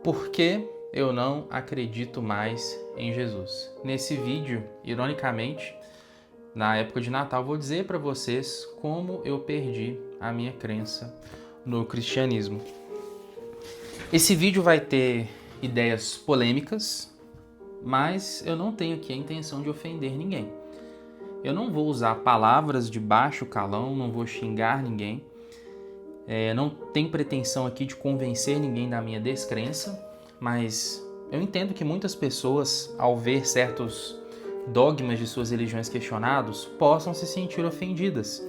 Por que eu não acredito mais em Jesus? Nesse vídeo, ironicamente, na época de Natal, vou dizer para vocês como eu perdi a minha crença no cristianismo. Esse vídeo vai ter ideias polêmicas, mas eu não tenho aqui a intenção de ofender ninguém. Eu não vou usar palavras de baixo calão, não vou xingar ninguém. Não tenho pretensão aqui de convencer ninguém da minha descrença, mas eu entendo que muitas pessoas, ao ver certos dogmas de suas religiões questionados, possam se sentir ofendidas.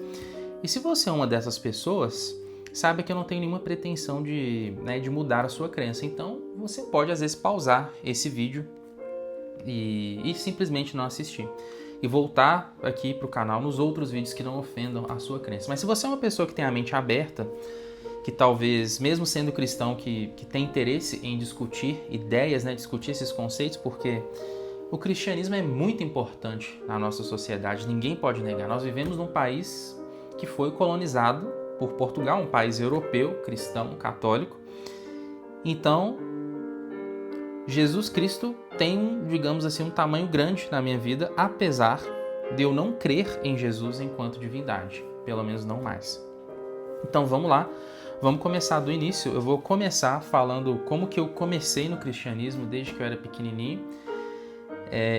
E se você é uma dessas pessoas, saiba que eu não tenho nenhuma pretensão de mudar a sua crença. Então, você pode, às vezes, pausar esse vídeo e simplesmente não assistir. E voltar aqui para o canal nos outros vídeos que não ofendam a sua crença. Mas se você é uma pessoa que tem a mente aberta, que talvez, mesmo sendo cristão, que tem interesse em discutir ideias, discutir esses conceitos, porque o cristianismo é muito importante na nossa sociedade, ninguém pode negar. Nós vivemos num país que foi colonizado por Portugal, um país europeu, cristão, católico. Então, Jesus Cristo tem, digamos assim, um tamanho grande na minha vida, apesar de eu não crer em Jesus enquanto divindade, pelo menos não mais. Então vamos lá, vamos começar do início. Eu vou começar falando como que eu comecei no cristianismo desde que eu era pequenininho,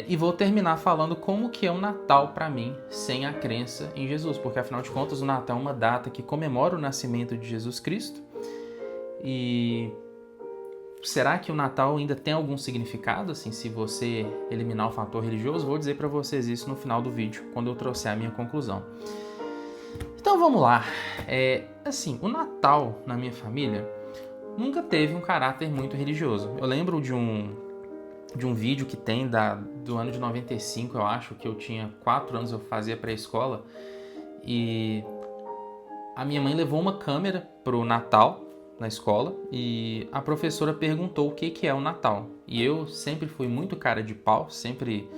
e vou terminar falando como que é o Natal para mim sem a crença em Jesus, porque afinal de contas o Natal é uma data que comemora o nascimento de Jesus Cristo. E será que o Natal ainda tem algum significado, assim, se você eliminar o fator religioso? Vou dizer para vocês isso no final do vídeo, quando eu trouxer a minha conclusão. Então vamos lá. O Natal na minha família nunca teve um caráter muito religioso. Eu lembro de um vídeo que tem do ano de 95, eu acho, que eu tinha 4 anos, eu fazia pré-escola, e a minha mãe levou uma câmera pro Natal na escola e a professora perguntou o que é o Natal. E eu sempre fui muito cara de pau, sempre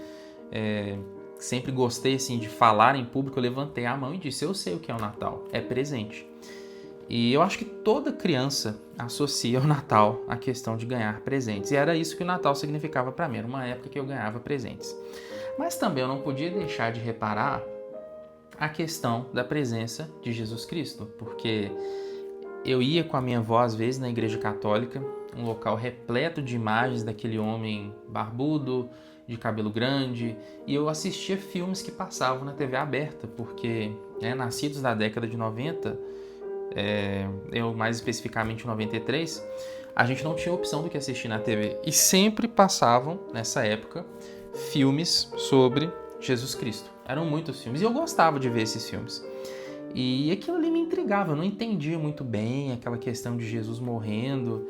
gostei assim, de falar em público. Eu levantei a mão e disse: eu sei o que é o Natal, é presente. E eu acho que toda criança associa o Natal à questão de ganhar presentes. E era isso que o Natal significava para mim, era uma época que eu ganhava presentes. Mas também eu não podia deixar de reparar a questão da presença de Jesus Cristo, porque eu ia com a minha avó, às vezes, na igreja católica, um local repleto de imagens daquele homem barbudo, de cabelo grande, e eu assistia filmes que passavam na TV aberta, porque, nascidos na década de 90, eu mais especificamente em 93, a gente não tinha opção do que assistir na TV. E sempre passavam, nessa época, filmes sobre Jesus Cristo. Eram muitos filmes, e eu gostava de ver esses filmes. E aquilo ali me intrigava, eu não entendia muito bem aquela questão de Jesus morrendo,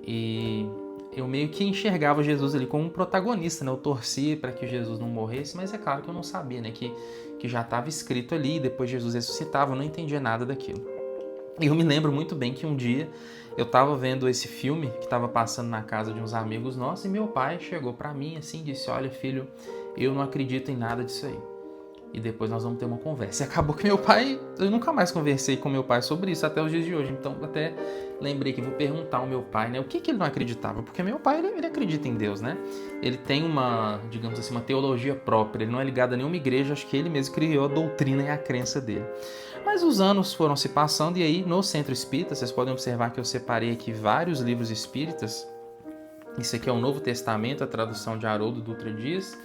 e eu meio que enxergava Jesus ali como um protagonista, Eu torcia para que Jesus não morresse, mas é claro que eu não sabia, que já estava escrito ali, depois Jesus ressuscitava, eu não entendia nada daquilo. E eu me lembro muito bem que um dia eu estava vendo esse filme que estava passando na casa de uns amigos nossos, e meu pai chegou para mim assim e disse: olha, filho, eu não acredito em nada disso aí. E depois nós vamos ter uma conversa. E acabou que eu nunca mais conversei com meu pai sobre isso até os dias de hoje. Então até lembrei que vou perguntar ao meu pai, o que ele não acreditava. Porque meu pai, ele acredita em Deus, Ele tem uma, digamos assim, uma teologia própria. Ele não é ligado a nenhuma igreja, acho que ele mesmo criou a doutrina e a crença dele. Mas os anos foram se passando, e aí no Centro Espírita, vocês podem observar que eu separei aqui vários livros espíritas. Isso aqui é o Novo Testamento, a tradução de Haroldo Dutra Dias.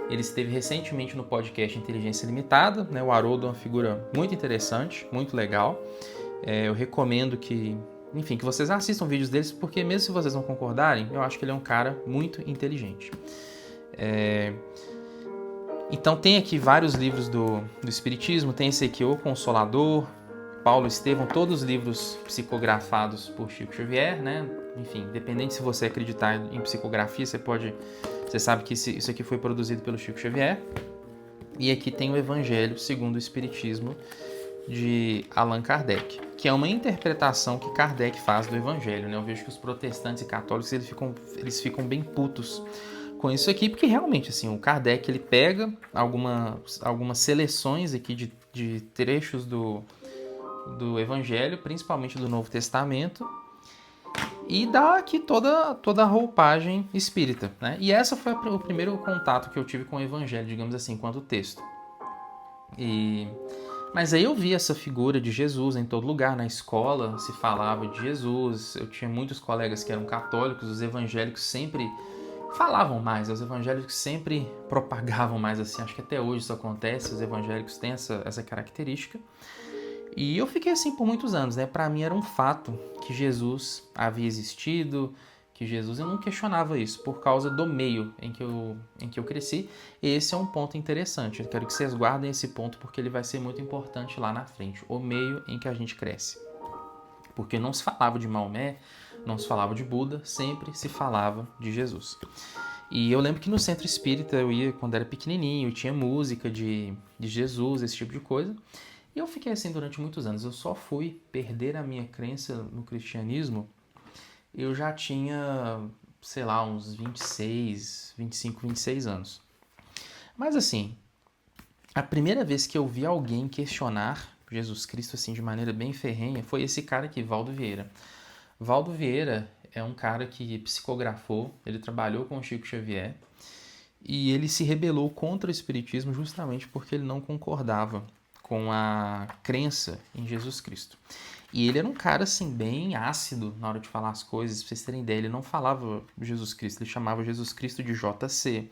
Ele esteve recentemente no podcast Inteligência Limitada, O Haroldo é uma figura muito interessante, muito legal. Eu recomendo que vocês assistam vídeos deles, porque mesmo se vocês não concordarem, eu acho que ele é um cara muito inteligente. Então tem aqui vários livros do Espiritismo, tem esse aqui, O Consolador, Paulo Estevão, todos os livros psicografados por Chico Xavier, independente se você acreditar em psicografia, você sabe que isso aqui foi produzido pelo Chico Xavier. E aqui tem o Evangelho segundo o Espiritismo, de Allan Kardec, que é uma interpretação que Kardec faz do Evangelho. Eu vejo que os protestantes e católicos eles ficam bem putos com isso aqui, porque realmente assim, o Kardec ele pega algumas seleções aqui de trechos do Evangelho, principalmente do Novo Testamento, e dá aqui toda a roupagem espírita, né? E essa foi o primeiro contato que eu tive com o evangelho, digamos assim, enquanto texto. Mas aí eu vi essa figura de Jesus em todo lugar, na escola se falava de Jesus, eu tinha muitos colegas que eram católicos, os evangélicos sempre falavam mais, os evangélicos sempre propagavam mais assim, acho que até hoje isso acontece, os evangélicos têm essa característica. E eu fiquei assim por muitos anos, né? Para mim era um fato que Jesus havia existido, que Jesus, eu não questionava isso por causa do meio em que eu cresci. E esse é um ponto interessante. Eu quero que vocês guardem esse ponto porque ele vai ser muito importante lá na frente. O meio em que a gente cresce. Porque não se falava de Maomé, não se falava de Buda, sempre se falava de Jesus. E eu lembro que no centro espírita eu ia quando era pequenininho, tinha música de Jesus, esse tipo de coisa. E eu fiquei assim durante muitos anos. Eu só fui perder a minha crença no cristianismo. Eu já tinha, sei lá, uns 26 anos. Mas assim, a primeira vez que eu vi alguém questionar Jesus Cristo assim de maneira bem ferrenha foi esse cara aqui, Valdo Vieira. Valdo Vieira é um cara que psicografou, ele trabalhou com o Chico Xavier e ele se rebelou contra o espiritismo justamente porque ele não concordava com a crença em Jesus Cristo. E ele era um cara, assim, bem ácido na hora de falar as coisas. Pra vocês terem ideia, ele não falava Jesus Cristo, ele chamava Jesus Cristo de JC.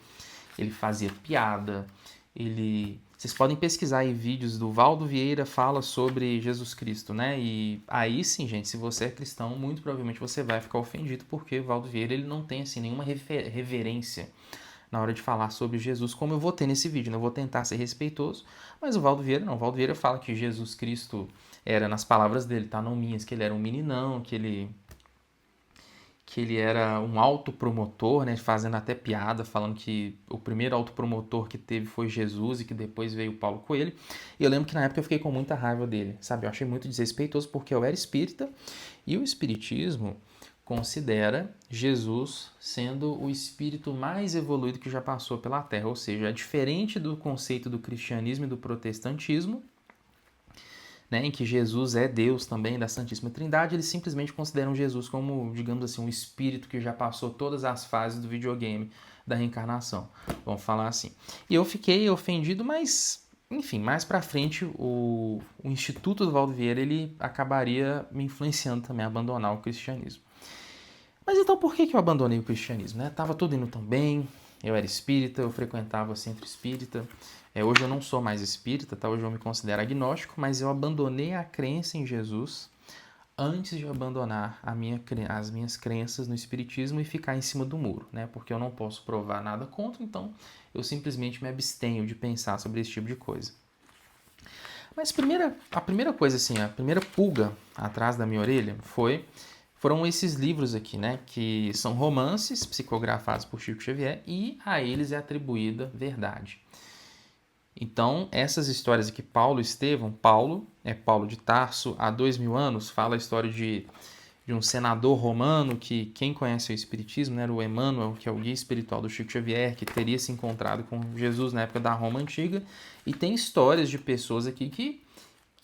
Ele fazia piada, ele... Vocês podem pesquisar aí vídeos do Valdo Vieira fala sobre Jesus Cristo, né? E aí sim, gente, se você é cristão, muito provavelmente você vai ficar ofendido, porque o Valdo Vieira ele não tem, assim, nenhuma reverência na hora de falar sobre Jesus, como eu vou ter nesse vídeo, né? Eu vou tentar ser respeitoso, mas o Valdo Vieira não. O Valdo Vieira fala que Jesus Cristo era, nas palavras dele, tá? Não minhas, que ele era um meninão, que ele era um autopromotor, né? Fazendo até piada, falando que o primeiro autopromotor que teve foi Jesus e que depois veio Paulo Coelho. E eu lembro que na época eu fiquei com muita raiva dele, sabe? Eu achei muito desrespeitoso porque eu era espírita e o espiritismo considera Jesus sendo o espírito mais evoluído que já passou pela Terra, ou seja, é diferente do conceito do cristianismo e do protestantismo, né, em que Jesus é Deus também, da Santíssima Trindade. Eles simplesmente consideram Jesus como, digamos assim, um espírito que já passou todas as fases do videogame da reencarnação, vamos falar assim. E eu fiquei ofendido, mas enfim, mais pra frente o Instituto do Valdo Vieira ele acabaria me influenciando também a abandonar o cristianismo. Mas então por que eu abandonei o cristianismo? Né? Tava tudo indo tão bem, eu era espírita, eu frequentava o centro espírita. Hoje eu não sou mais espírita, tá? Hoje eu me considero agnóstico, mas eu abandonei a crença em Jesus antes de abandonar as minhas crenças no espiritismo e ficar em cima do muro, né? Porque eu não posso provar nada contra, então eu simplesmente me abstenho de pensar sobre esse tipo de coisa. Mas a primeira coisa assim, a primeira pulga atrás da minha orelha foram esses livros aqui, né? Que são romances psicografados por Chico Xavier e a eles é atribuída verdade. Então, essas histórias aqui, Paulo é Paulo de Tarso, há 2000 anos, fala a história de um senador romano que, quem conhece o espiritismo, né, era o Emmanuel, que é o guia espiritual do Chico Xavier, que teria se encontrado com Jesus na época da Roma Antiga. E tem histórias de pessoas aqui que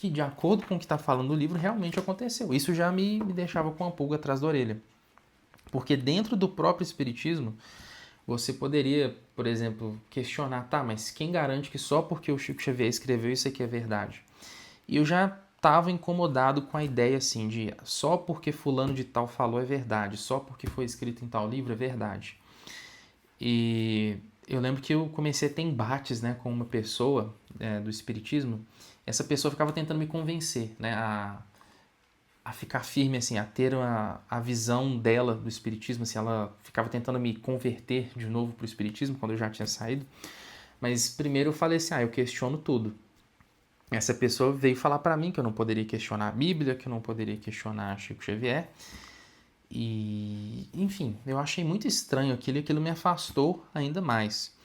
de acordo com o que está falando no livro, realmente aconteceu. Isso já me deixava com uma pulga atrás da orelha. Porque dentro do próprio espiritismo, você poderia, por exemplo, questionar, tá, mas quem garante que só porque o Chico Xavier escreveu isso aqui é verdade? E eu já estava incomodado com a ideia assim de só porque fulano de tal falou é verdade, só porque foi escrito em tal livro é verdade. E eu lembro que eu comecei a ter embates, né, com uma pessoa do espiritismo. Essa pessoa ficava tentando me convencer, né, a ficar firme, assim, a ter a visão dela do espiritismo, assim, ela ficava tentando me converter de novo para o espiritismo quando eu já tinha saído. Mas primeiro eu falei assim, eu questiono tudo. Essa pessoa veio falar para mim que eu não poderia questionar a Bíblia, que eu não poderia questionar Chico Xavier. E, enfim, eu achei muito estranho aquilo e aquilo me afastou ainda mais.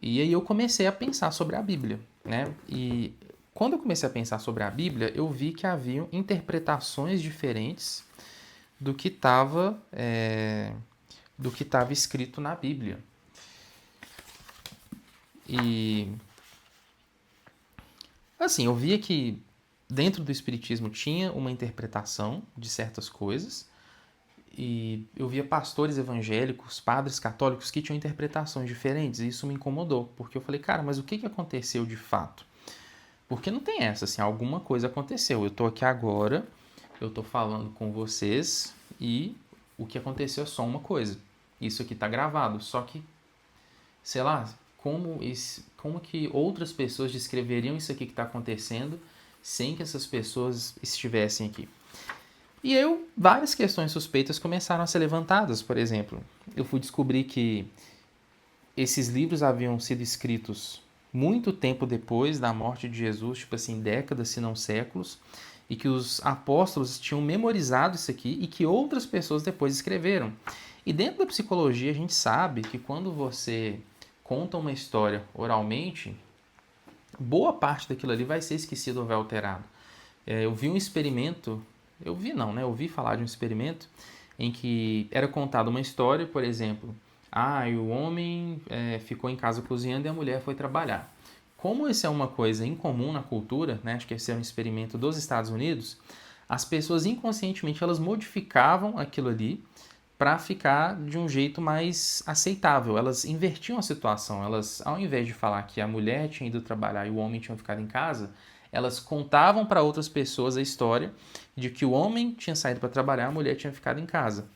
E aí eu comecei a pensar sobre a Bíblia, né? E quando eu comecei a pensar sobre a Bíblia, eu vi que haviam interpretações diferentes do que estava escrito na Bíblia. E assim, eu via que dentro do Espiritismo tinha uma interpretação de certas coisas E eu via pastores evangélicos, padres católicos que tinham interpretações diferentes, e isso me incomodou, porque eu falei, cara, mas o que aconteceu de fato? Porque não tem essa, assim, alguma coisa aconteceu. Eu tô aqui agora, eu tô falando com vocês e o que aconteceu é só uma coisa. Isso aqui tá gravado, só que, sei lá, como que outras pessoas descreveriam isso aqui que tá acontecendo sem que essas pessoas estivessem aqui? E várias questões suspeitas começaram a ser levantadas. Por exemplo, eu fui descobrir que esses livros haviam sido escritos muito tempo depois da morte de Jesus, tipo assim, décadas, se não séculos, e que os apóstolos tinham memorizado isso aqui e que outras pessoas depois escreveram. E dentro da psicologia a gente sabe que quando você conta uma história oralmente, boa parte daquilo ali vai ser esquecido ou vai alterado. Eu vi um experimento, eu vi não, né? Eu ouvi falar de um experimento em que era contada uma história, por exemplo, o homem ficou em casa cozinhando e a mulher foi trabalhar. Como isso é uma coisa incomum na cultura, né? Acho que esse é um experimento dos Estados Unidos, as pessoas inconscientemente elas modificavam aquilo ali para ficar de um jeito mais aceitável. Elas invertiam a situação. Elas, ao invés de falar que a mulher tinha ido trabalhar e o homem tinha ficado em casa, elas contavam para outras pessoas a história de que o homem tinha saído para trabalhar, a mulher tinha ficado em casa.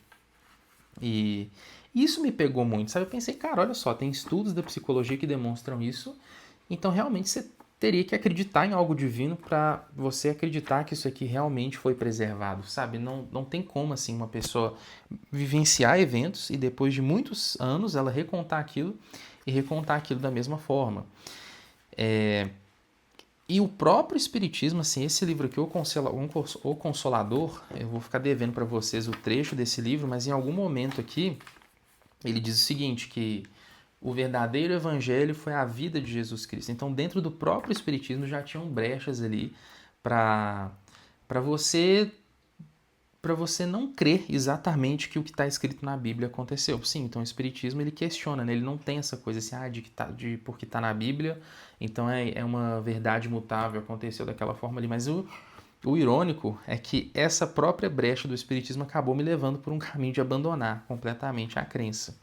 E isso me pegou muito, sabe? Eu pensei, cara, olha só, tem estudos da psicologia que demonstram isso, então realmente você teria que acreditar em algo divino para você acreditar que isso aqui realmente foi preservado, sabe? Não tem como, assim, uma pessoa vivenciar eventos e depois de muitos anos ela recontar aquilo e recontar aquilo da mesma forma. E o próprio Espiritismo, assim, esse livro aqui, O Consolador, eu vou ficar devendo para vocês o trecho desse livro, mas em algum momento aqui ele diz o seguinte, que o verdadeiro evangelho foi a vida de Jesus Cristo. Então, dentro do próprio Espiritismo já tinham brechas ali para você para você não crer exatamente que o que está escrito na Bíblia aconteceu. Sim, então o Espiritismo ele questiona, né? Ele não tem essa coisa assim, de porque está na Bíblia, então é uma verdade mutável, aconteceu daquela forma ali. Mas o irônico é que essa própria brecha do Espiritismo acabou me levando por um caminho de abandonar completamente a crença.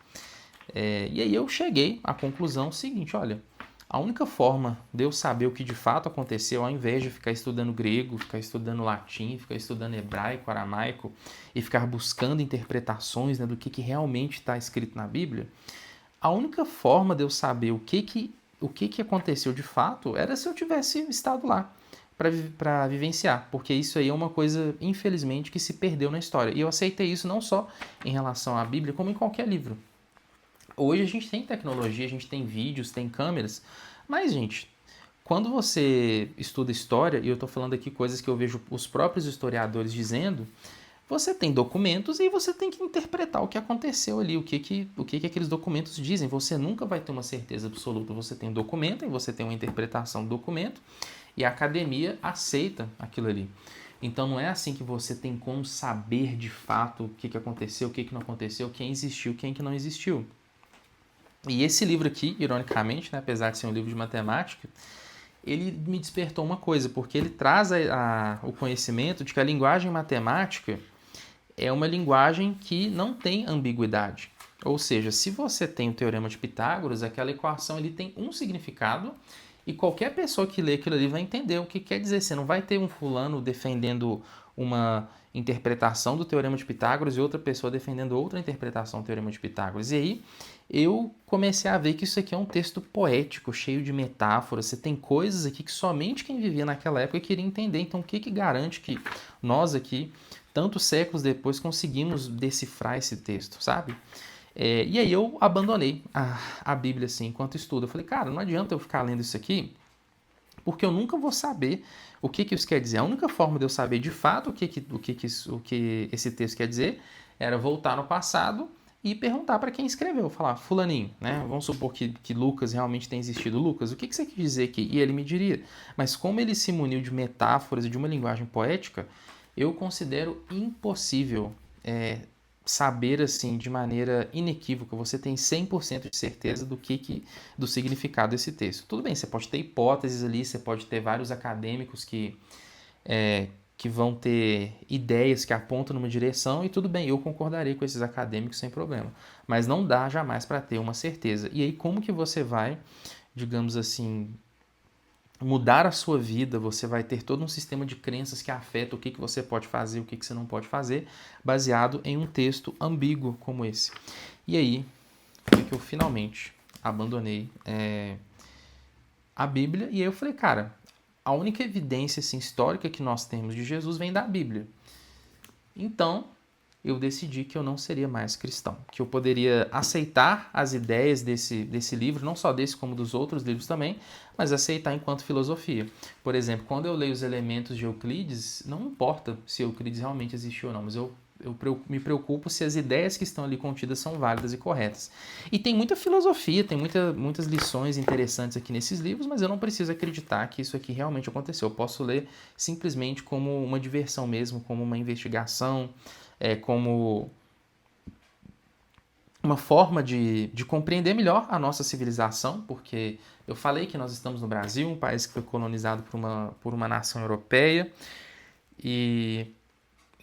E aí eu cheguei à conclusão seguinte, olha, a única forma de eu saber o que de fato aconteceu, ao invés de ficar estudando grego, ficar estudando latim, ficar estudando hebraico, aramaico e ficar buscando interpretações, né, do que realmente está escrito na Bíblia, a única forma de eu saber o que aconteceu de fato era se eu tivesse estado lá para vivenciar, porque isso aí é uma coisa, infelizmente, que se perdeu na história. E eu aceitei isso não só em relação à Bíblia, como em qualquer livro. Hoje a gente tem tecnologia, a gente tem vídeos, tem câmeras, mas, gente, quando você estuda história, e eu estou falando aqui coisas que eu vejo os próprios historiadores dizendo, você tem documentos e você tem que interpretar o que aconteceu ali, o que aqueles documentos dizem. Você nunca vai ter uma certeza absoluta. Você tem um documento e você tem uma interpretação do documento e a academia aceita aquilo ali. Então não é assim que você tem como saber de fato o que aconteceu, o que não aconteceu, quem existiu, quem que não existiu. E esse livro aqui, ironicamente, né, apesar de ser um livro de matemática, ele me despertou uma coisa, porque ele traz o conhecimento de que a linguagem matemática é uma linguagem que não tem ambiguidade. Ou seja, se você tem o Teorema de Pitágoras, aquela equação ele tem um significado e qualquer pessoa que lê aquilo ali vai entender o que quer dizer. Você não vai ter um fulano defendendo uma interpretação do Teorema de Pitágoras e outra pessoa defendendo outra interpretação do Teorema de Pitágoras. E aí eu comecei a ver que isso aqui é um texto poético, cheio de metáforas. Você tem coisas aqui que somente quem vivia naquela época queria entender. Então, o que garante que nós aqui, tantos séculos depois, conseguimos decifrar esse texto, sabe? E aí eu abandonei a Bíblia assim, enquanto estudo. Eu falei, cara, não adianta eu ficar lendo isso aqui, porque eu nunca vou saber o que isso quer dizer. A única forma de eu saber de fato o que esse texto quer dizer era voltar no passado e perguntar para quem escreveu, falar, fulaninho, né? Vamos supor que Lucas realmente tenha existido. Lucas, o que você quer dizer aqui? E ele me diria. Mas como ele se muniu de metáforas e de uma linguagem poética, eu considero impossível saber assim de maneira inequívoca, você tem 100% de certeza do significado desse texto. Tudo bem, você pode ter hipóteses ali, você pode ter vários acadêmicos que que vão ter ideias que apontam numa direção, e tudo bem, eu concordarei com esses acadêmicos sem problema. Mas não dá jamais para ter uma certeza. E aí como que você vai, digamos assim, mudar a sua vida? Você vai ter todo um sistema de crenças que afeta o que você pode fazer, o que você não pode fazer, baseado em um texto ambíguo como esse. E aí foi que eu finalmente abandonei a Bíblia, e aí eu falei, cara, a única evidência assim, histórica que nós temos de Jesus vem da Bíblia. Então, eu decidi que eu não seria mais cristão, que eu poderia aceitar as ideias desse livro, não só desse como dos outros livros também, mas aceitar enquanto filosofia. Por exemplo, quando eu leio os elementos de Euclides, não importa se Euclides realmente existiu ou não, mas eu me preocupo se as ideias que estão ali contidas são válidas e corretas. E tem muita filosofia, tem muitas lições interessantes aqui nesses livros, mas eu não preciso acreditar que isso aqui realmente aconteceu. Eu posso ler simplesmente como uma diversão mesmo, como uma investigação, como uma forma de compreender melhor a nossa civilização, porque eu falei que nós estamos no Brasil, um país que foi colonizado por uma nação europeia, e,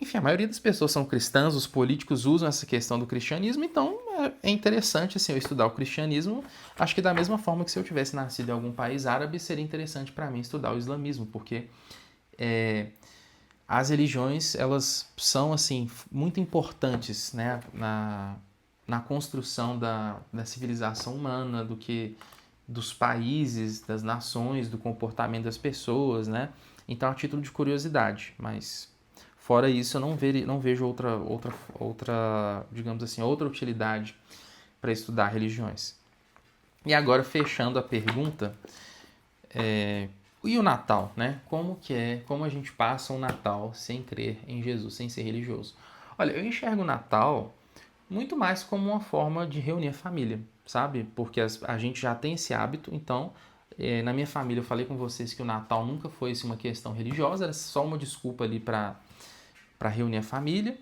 enfim, a maioria das pessoas são cristãs, os políticos usam essa questão do cristianismo, então é interessante assim, eu estudar o cristianismo. Acho que da mesma forma que se eu tivesse nascido em algum país árabe, seria interessante para mim estudar o islamismo, porque as religiões, elas são assim muito importantes, né, na construção da civilização humana, dos países, das nações, do comportamento das pessoas, né? Então, a título de curiosidade, mas fora isso, eu não vejo outra, digamos assim, outra utilidade para estudar religiões. E agora, fechando a pergunta, e o Natal, né? Como a gente passa um Natal sem crer em Jesus, sem ser religioso? Olha, eu enxergo o Natal muito mais como uma forma de reunir a família, sabe? Porque a gente já tem esse hábito, então, na minha família eu falei com vocês que o Natal nunca foi assim, uma questão religiosa, era só uma desculpa ali para reunir a família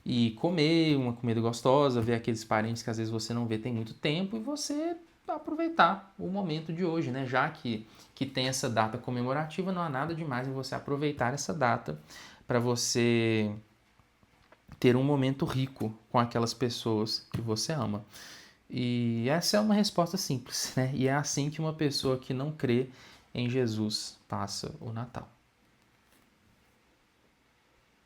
e comer uma comida gostosa, ver aqueles parentes que às vezes você não vê tem muito tempo, e você aproveitar o momento de hoje, né? Já que tem essa data comemorativa, não há nada demais em você aproveitar essa data para você ter um momento rico com aquelas pessoas que você ama. E essa é uma resposta simples, né? E é assim que uma pessoa que não crê em Jesus passa o Natal.